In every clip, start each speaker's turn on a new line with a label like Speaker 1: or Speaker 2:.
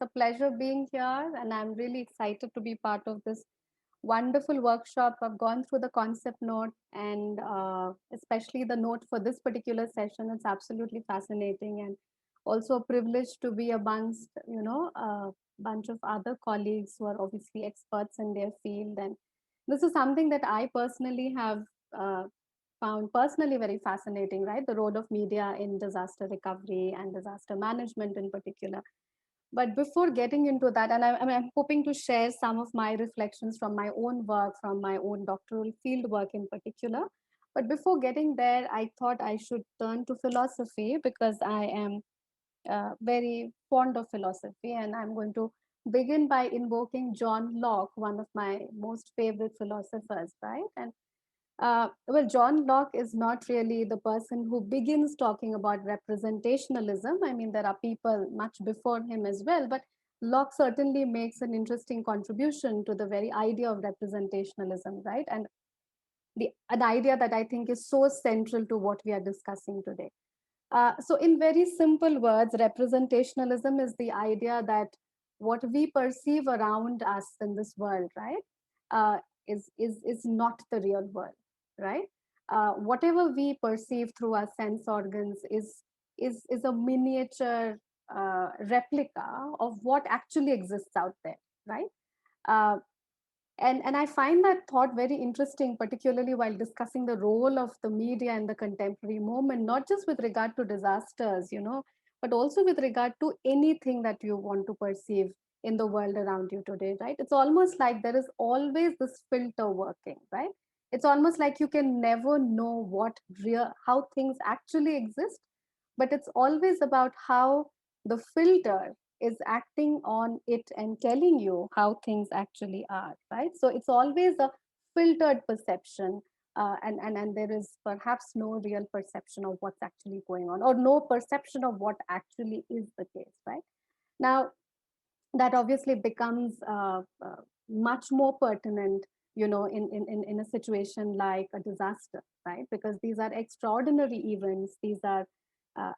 Speaker 1: a pleasure being here, and I'm really excited to be part of this wonderful workshop. I've gone through the concept note, and especially the note for this particular session. It's absolutely fascinating, and also a privilege to be amongst a bunch of other colleagues who are obviously experts in their field. And this is something that I personally have uh, found personally very fascinating, right? The role of media in disaster recovery and disaster management in particular. But before getting into that, and I'm hoping to share some of my reflections from my own work, from my own doctoral field work in particular. But before getting there, I thought I should turn to philosophy because I am very fond of philosophy, and I'm going to begin by invoking John Locke, one of my most favorite philosophers, right? And well, John Locke is not really the person who begins talking about representationalism. I mean, there are people much before him as well, but Locke certainly makes an interesting contribution to the very idea of representationalism, right? And an idea that I think is so central to what we are discussing today. So, in very simple words, representationalism is the idea that what we perceive around us in this world, right, is not the real world, right? Whatever we perceive through our sense organs is a miniature replica of what actually exists out there, right? Uh, and I find that thought very interesting, particularly while discussing the role of the media in the contemporary moment, not just with regard to disasters, but also with regard to anything that you want to perceive in the world around you today, right? It's almost like there is always this filter working, right? It's almost like you can never know how things actually exist, but it's always about how the filter is acting on it and telling you how things actually are, right? So it's always a filtered perception, and there is perhaps no real perception of what's actually going on, or no perception of what actually is the case, right? Now, that obviously becomes much more pertinent, in a situation like a disaster, right? Because these are extraordinary events. These are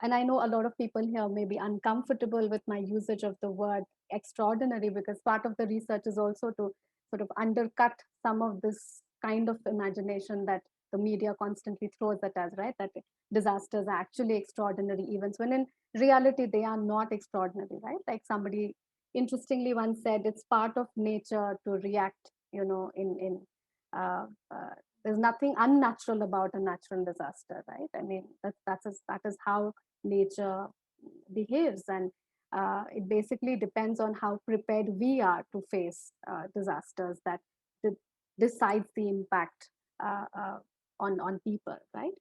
Speaker 1: and I know a lot of people here may be uncomfortable with my usage of the word extraordinary, because part of the research is also to sort of undercut some of this kind of imagination that the media constantly throws at us, right? That disasters are actually extraordinary events, when in reality they are not extraordinary, right? Like somebody interestingly once said, it's part of nature to react, in uh, uh, there's nothing unnatural about a natural disaster, right? I mean, that is how nature behaves. And it basically depends on how prepared we are to face disasters that de- decides the impact on people, right?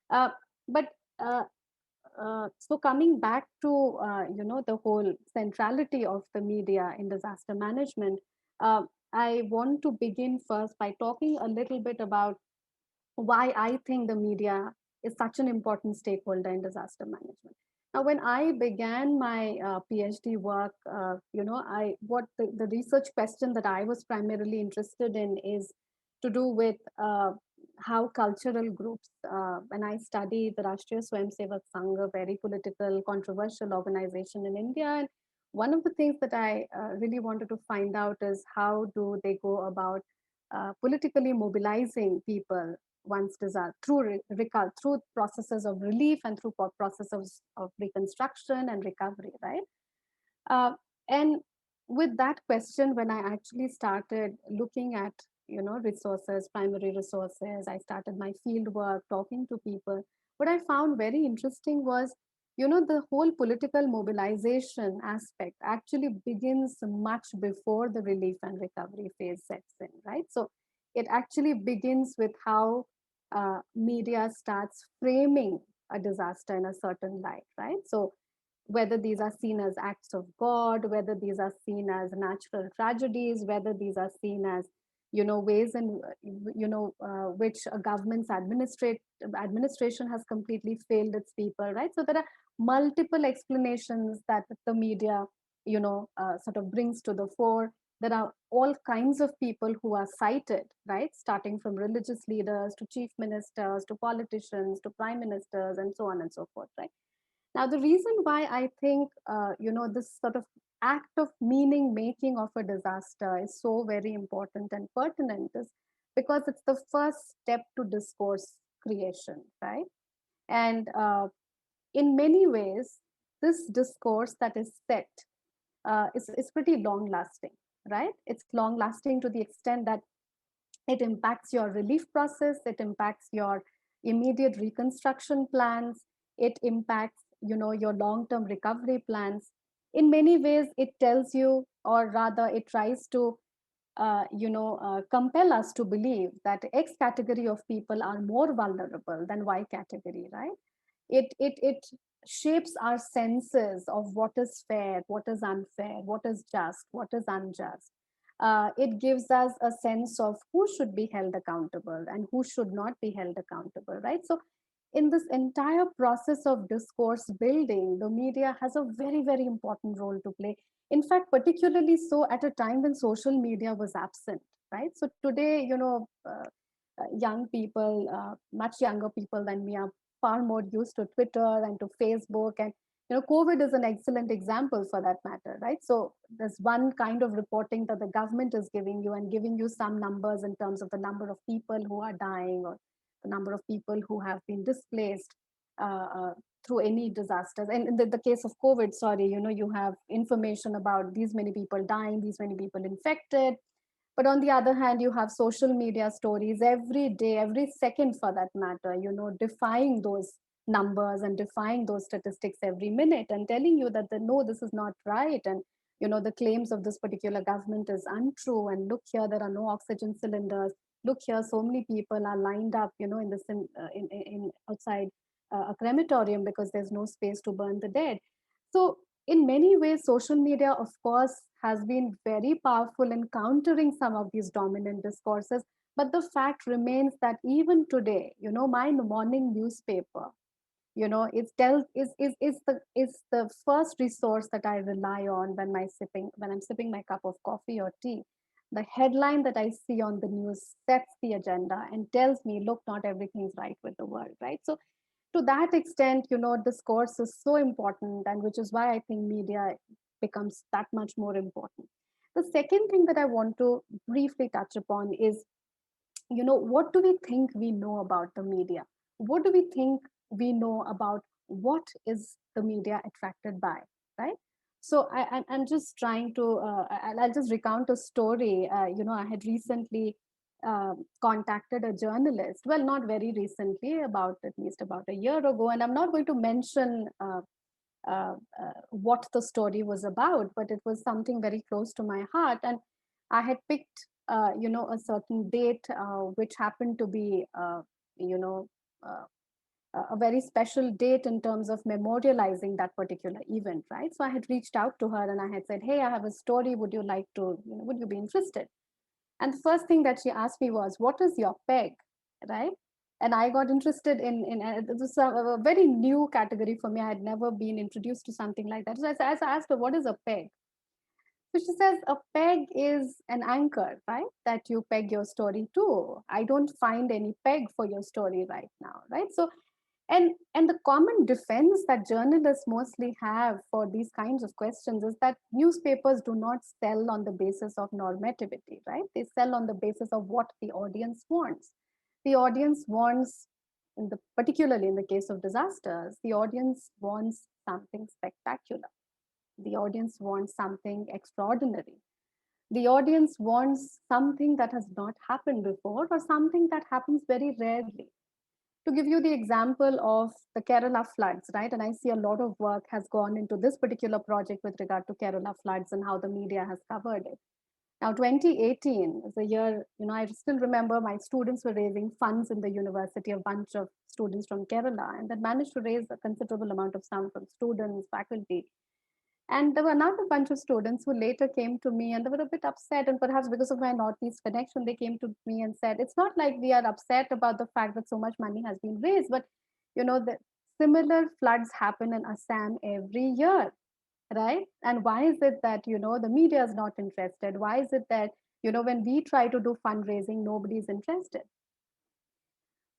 Speaker 1: uh, but uh, so coming back to the whole centrality of the media in disaster management, uh, I want to begin first by talking a little bit about why I think the media is such an important stakeholder in disaster management. Now, when I began my PhD work, the research question that I was primarily interested in is to do with how cultural groups, when I studied the Rashtriya Swayamsevak Sangh, a very political, controversial organization in India, and one of the things that I really wanted to find out is how do they go about politically mobilizing people once disaster through processes of relief and through processes of reconstruction and recovery, right? uh, and with that question, when I actually started looking at resources, primary resources, I started my field work talking to people. What I found very interesting was, the whole political mobilization aspect actually begins much before the relief and recovery phase sets in, right? So it actually begins with how media starts framing a disaster in a certain light, right? So whether these are seen as acts of God, whether these are seen as natural tragedies, whether these are seen as ways in which a government's administration has completely failed its people, right? So there are multiple explanations that the media sort of brings to the fore. There are all kinds of people who are cited, right, starting from religious leaders to chief ministers to politicians to prime ministers and so on and so forth, right? Now, the reason why I think this sort of act of meaning making of a disaster is so very important and pertinent is because it's the first step to discourse creation, right? And in many ways, this discourse that is set is pretty long lasting, right? It's long lasting to the extent that it impacts your relief process, it impacts your immediate reconstruction plans, it impacts, your long term recovery plans. In many ways, it tells you, or rather, it tries to compel us to believe that X category of people are more vulnerable than Y category, right? It shapes our senses of what is fair, what is unfair, what is just, what is unjust. It gives us a sense of who should be held accountable and who should not be held accountable, right? So in this entire process of discourse building, the media has a very, very important role to play. In fact, particularly so at a time when social media was absent, right? So today, young people, much younger people than me, are far more used to Twitter and to Facebook. And, COVID is an excellent example for that matter, right? So there's one kind of reporting that the government is giving you and giving you some numbers in terms of the number of people who are dying or the number of people who have been displaced uh, uh, through any disasters. And in the case of COVID, sorry, you have information about these many people dying, these many people infected. But on the other hand, you have social media stories every day, every second for that matter, defying those numbers and defying those statistics every minute and telling you that no, this is not right. And, the claims of this particular government is untrue. And look here, there are no oxygen cylinders. Look here, so many people are lined up, in this in outside a crematorium because there's no space to burn the dead. So in many ways, social media, of course, has been very powerful in countering some of these dominant discourses. But the fact remains that even today, my morning newspaper, is the first resource that I rely on when I'm sipping my cup of coffee or tea. The headline that I see on the news sets the agenda and tells me, look, not everything's right with the world, right? So to that extent, discourse is so important, and which is why I think media becomes that much more important. The second thing that I want to briefly touch upon is, what do we think we know about the media? What do we think we know about what is the media attracted by, right? So I'm just trying to, I'll just recount a story. I had recently contacted a journalist, well, not very recently, about at least about a year ago, and I'm not going to mention what the story was about, but it was something very close to my heart. And I had picked, a certain date, which happened to be, you know, uh, a very special date in terms of memorializing that particular event, right? So I had reached out to her and I had said, hey, I have a story. Would you like to, would you be interested? And the first thing that she asked me was, what is your peg, right? And I got interested in it was a very new category for me. I had never been introduced to something like that. So I asked her, what is a peg? So she says, a peg is an anchor, right? That you peg your story to. I don't find any peg for your story right now, right? So and the common defense that journalists mostly have for these kinds of questions is that newspapers do not sell on the basis of normativity, right? They sell on the basis of what the audience wants. The audience wants, particularly in the case of disasters, the audience wants something spectacular. The audience wants something extraordinary. The audience wants something that has not happened before or something that happens very rarely. To give you the example of the Kerala floods, right? And I see a lot of work has gone into this particular project with regard to Kerala floods and how the media has covered it. Now, 2018 is a year, I still remember my students were raising funds in the university, a bunch of students from Kerala, and that managed to raise a considerable amount of sum from students, faculty, and there were another bunch of students who later came to me and they were a bit upset. And perhaps because of my Northeast connection, they came to me and said, it's not like we are upset about the fact that so much money has been raised, but the similar floods happen in Assam every year, right? And why is it that, the media is not interested? Why is it that, when we try to do fundraising, nobody's interested?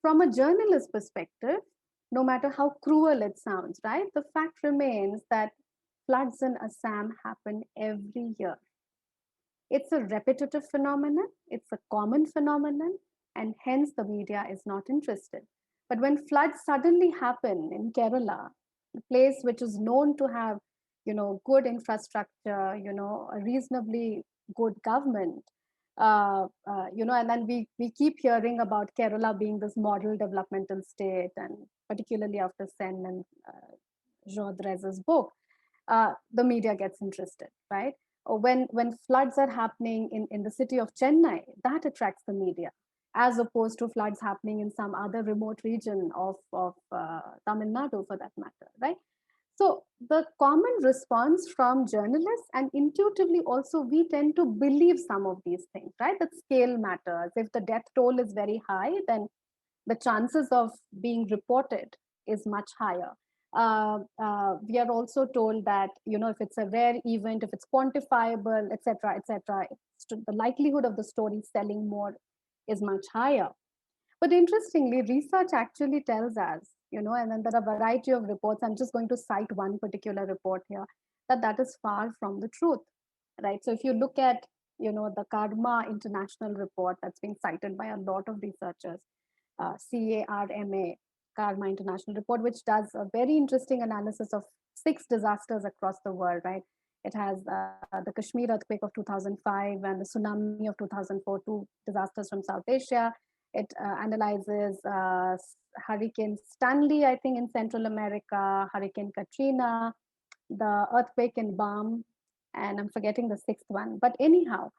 Speaker 1: From a journalist perspective, no matter how cruel it sounds, right? The fact remains that floods in Assam happen every year. It's a repetitive phenomenon, it's a common phenomenon, and hence the media is not interested. But when floods suddenly happen in Kerala, a place which is known to have, good infrastructure, a reasonably good government, and then we keep hearing about Kerala being this model developmental state, and particularly after Sen and Jodhre's book, the media gets interested, right? Or when floods are happening in the city of Chennai, that attracts the media, as opposed to floods happening in some other remote region of Tamil Nadu, for that matter, right? So the common response from journalists, and intuitively also we tend to believe some of these things, right? That scale matters. If the death toll is very high, then the chances of being reported is much higher. We are also told that, if it's a rare event, if it's quantifiable, etc., the likelihood of the story selling more is much higher. But interestingly, research actually tells us, and then there are a variety of reports. I'm just going to cite one particular report here, that is far from the truth, right? So if you look at, the Karma International report that's being cited by a lot of researchers, CARMA, Karma International report, which does a very interesting analysis of 6 disasters across the world, right? It has the Kashmir earthquake of 2005 and the tsunami of 2004, 2 disasters from South Asia. It analyzes Hurricane Stanley, I think, in Central America, Hurricane Katrina, the earthquake in Bam, and I'm forgetting the 6th one. But anyhow,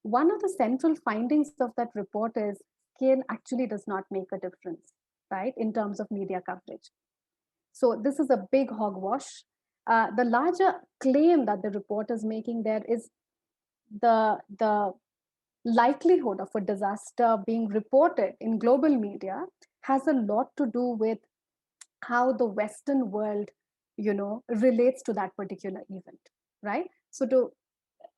Speaker 1: one of the central findings of that report is scale actually does not make a difference, right, in terms of media coverage. So this is a big hogwash. The larger claim that the report is making there is the likelihood of a disaster being reported in global media has a lot to do with how the Western world, relates to that particular event, right? So to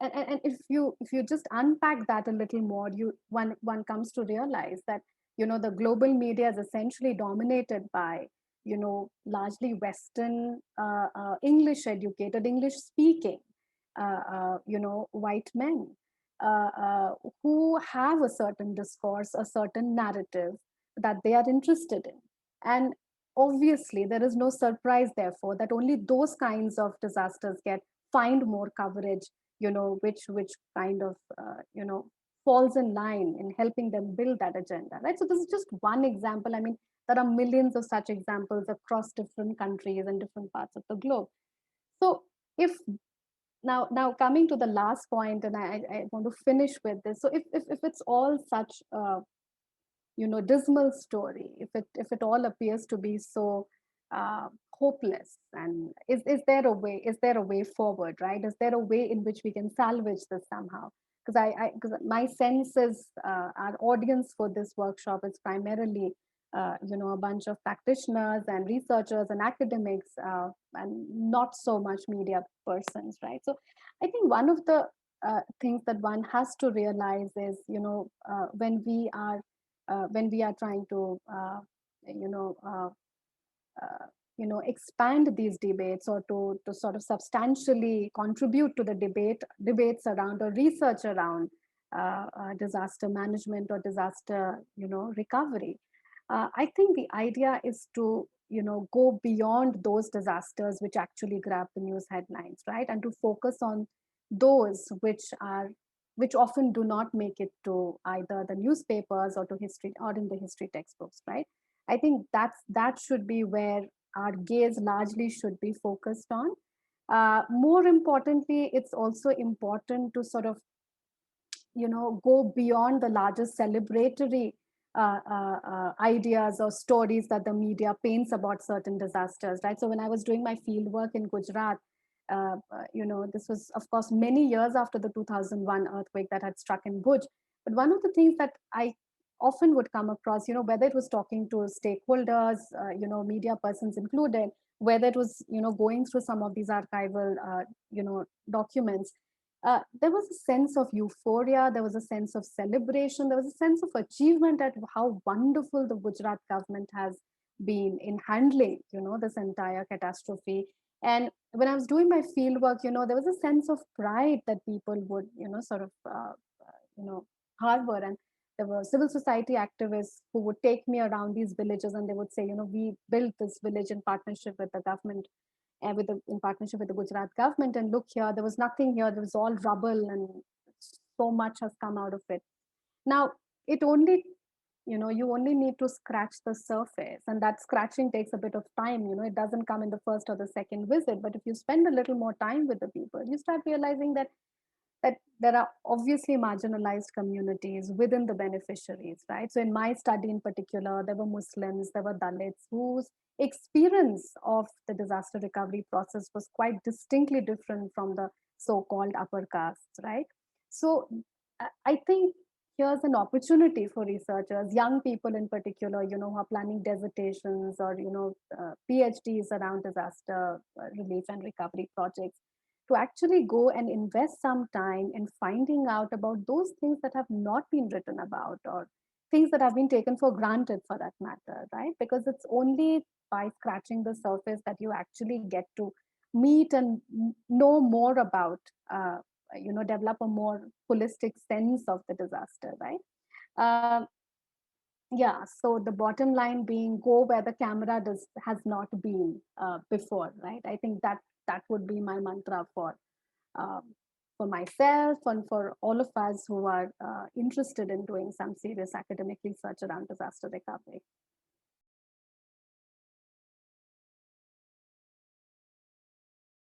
Speaker 1: and if you just unpack that a little more, one comes to realize that, the global media is essentially dominated by, largely Western, English educated, English speaking, white men, who have a certain discourse, a certain narrative that they are interested in. And obviously, there is no surprise, therefore, that only those kinds of disasters find more coverage, which kind of, falls in line in helping them build that agenda, right? So this is just one example. I mean, there are millions of such examples across different countries and different parts of the globe. So if now coming to the last point, and I want to finish with this. So if it's all such dismal story, if it all appears to be so hopeless, and is there a way forward, right? Is there a way in which we can salvage this somehow? Because my sense is, our audience for this workshop is primarily a bunch of practitioners and researchers and academics, and not so much media persons, right? So I think one of the things that one has to realize is, when we are trying to you know uh, expand these debates, or to sort of substantially contribute to the debates around, or research around disaster management or disaster recovery. I think the idea is to go beyond those disasters which actually grab the news headlines, right, and to focus on those which often do not make it to either the newspapers or to history, or in the history textbooks, right? I think that should be where our gaze largely should be focused on. More importantly, it's also important to sort of go beyond the larger celebratory ideas or stories that the media paints about certain disasters, right? So when I was doing my field work in Gujarat, this was, of course, many years after the 2001 earthquake that had struck in Bhuj. But one of the things that I often would come across, whether it was talking to stakeholders, media persons included, whether it was, going through some of these archival, documents, there was a sense of euphoria, there was a sense of celebration, there was a sense of achievement at how wonderful the Gujarat government has been in handling, this entire catastrophe. And when I was doing my field work, there was a sense of pride that people would, sort of, you know, harbor. And there were civil society activists who would take me around these villages and they would say, we built this village in partnership with the government and in partnership with the Gujarat government. And look here, there was nothing here. There was all rubble and so much has come out of it. Now, it only you only need to scratch the surface, and that scratching takes a bit of time. It doesn't come in the first or the second visit, but if you spend a little more time with the people, you start realizing that there are obviously marginalized communities within the beneficiaries, right? So in my study in particular, there were Muslims, there were Dalits whose experience of the disaster recovery process was quite distinctly different from the so-called upper castes, right? So I think here's an opportunity for researchers, young people in particular, who are planning dissertations or, PhDs around disaster relief and recovery projects, to actually go and invest some time in finding out about those things that have not been written about, or things that have been taken for granted for that matter, right? Because it's only by scratching the surface that you actually get to meet and know more about, develop a more holistic sense of the disaster, right? Uh, yeah, so the bottom line being, go where the camera has not been before, right? I think that would be my mantra um, for myself and for all of us who are interested in doing some serious academic research around disaster recovery.